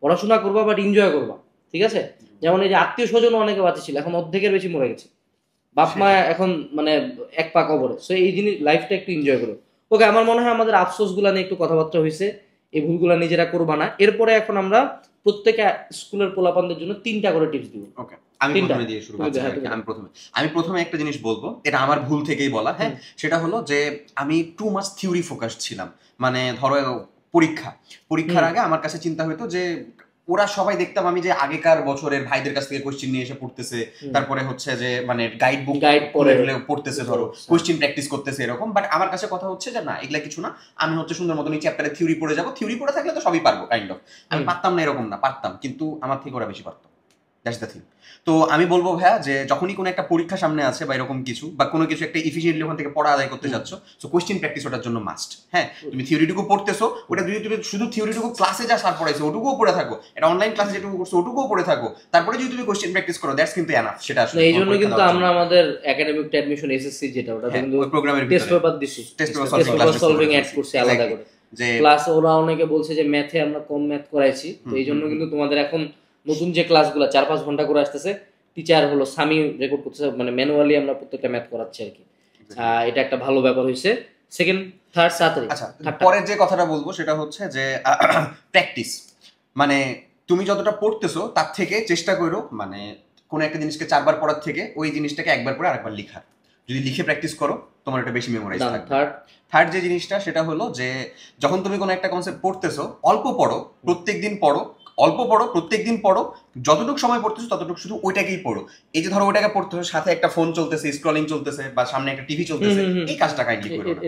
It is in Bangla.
পড়াশোনা করবা বাট এনজয় করবা, ঠিক আছে? যেমন এই যে আত্মীয় স্বজন অনেকে বাঁচে ছিল, এখন অর্ধেকের বেশি মরে গেছে, বাপ মা এখন মানে এক পা কবরে। সো এই জিনিস লাইফটা একটু এনজয় করো। ওকে, আমার মনে হয় আমাদের আফসোস গুলা নিয়ে একটু কথাবার্তা হয়েছে, এই ভুলগুলা নিজেরা করবা না। এরপরে এখন আমরা প্রত্যেকে স্কুলের পোলাপানদের জন্য 3টা করে টিপস দিব। ওকে, আমি প্রথমে দিয়ে শুরু করছি। আমি প্রথমে একটা জিনিস বলবো, এটা আমার ভুল থেকেই বলা, হ্যাঁ। সেটা হলো যে আমি টু মাচ থিওরি ফোকাস ছিলাম। মানে ধরো পরীক্ষার আগে আমার কাছে চিন্তা হতো যে ওরা সবাই দেখতাম আমি যে আগেকার বছরের ভাইদের কাছ থেকে কোশ্চেন নিয়ে এসে পড়তেছে, তারপরে হচ্ছে যে মানে গাইড বুক পড়তেছে, ধরো কোশ্চেন প্র্যাকটিস করতেছে এরকম। বাট আমার কাছে কথা হচ্ছে যে না, এগুলা কিছু না, আমি হচ্ছে সুন্দর মতন এই চ্যাপ্টারে থিওরি পড়ে যাবো, থিওরি পড়ে থাকলে তো সবই পারবো কাইন্ড অফ। আমি পারতাম না এরকম না, পারতাম, কিন্তু আমার থেকে ওরা বেশি পারতো। That's the thing. তো আমি বলবো ভাইয়া যে যখনই কোনো একটা পরীক্ষা সামনে আছে বা এরকম কিছু, বা কোনো কিছু একটা ইফিশিয়েন্টলি ওখান থেকে পড়া আদায় করতে যাচ্ছ, সো কোশ্চেন প্র্যাকটিস ওটার জন্য মাস্ট। হ্যাঁ, তুমি থিওরিটুকু পড়তেছো, ওটা যদি তুমি শুধু থিওরিটুকু ক্লাসে যা সার পড়াইছো ওটুকুও পড়ে থাকো, এটা অনলাইন ক্লাসে যেটুকু করছো ওটুকুও পড়ে থাকো, তারপরে যদি তুমি কোশ্চেন প্র্যাকটিস করো, দ্যাটস কিন্তু এনাফ। সেটা আসলে এই জন্য কিন্তু আমরা আমাদের একাডেমিক অ্যাডমিশন এসএসসি যেটা, ওটা কিন্তু প্রোগ্রামের টেস্ট পেপার দিছি, টেস্ট পেপার সলভিং অ্যাড করছি আলাদা করে। যে ক্লাস ওরা অনেকে বলছে যে ম্যাথে আমরা কম ম্যাথ করাইছি, তো এই জন্য কিন্তু তোমাদের এখন নতুন যে ক্লাসগুলো 4-5 ঘন্টা করে আসতেছে, টিচার হলো সামি রেকর্ড করতেছে, মানে ম্যানুয়ালি আমরা প্রত্যেকটা ম্যাথ করাচ্ছি আর কি। এটা একটা ভালো ব্যাপার হয়েছে। সেকেন্ড, থার্ড, সাথে আচ্ছা, পরের যে কথাটা বলবো সেটা হচ্ছে যে প্র্যাকটিস। মানে তুমি যতটা পড়তেছো তার থেকে চেষ্টা করো, মানে কোনো একটা জিনিসকে 4 বার পড়ার থেকে ওই জিনিসটাকে একবার পড়ে আরেকবার লিখার। যদি লিখে প্র্যাকটিস করো তোমার এটা বেশি মেমোরাইজ থাকবে। থার্ড যে জিনিসটা সেটা হলো যে যখন তুমি কোনো একটা কনসেপ্ট পড়তেছো, অল্প পড়ো, প্রত্যেকদিন পড়ো, অল্প পড়ো, প্রত্যেকদিন পড়ো, যতটুকু সময় পড়তেছো ততটুকু শুধু ওইটাকেই পড়ো। এই যে ধরো ওইটাকে পড়তেছো, সাথে একটা ফোন চলতেছে, স্ক্রলিং চলতেছে, বা সামনে একটা টিভি চলতেছে, এই কাজটা কাইন্ডলি করো না।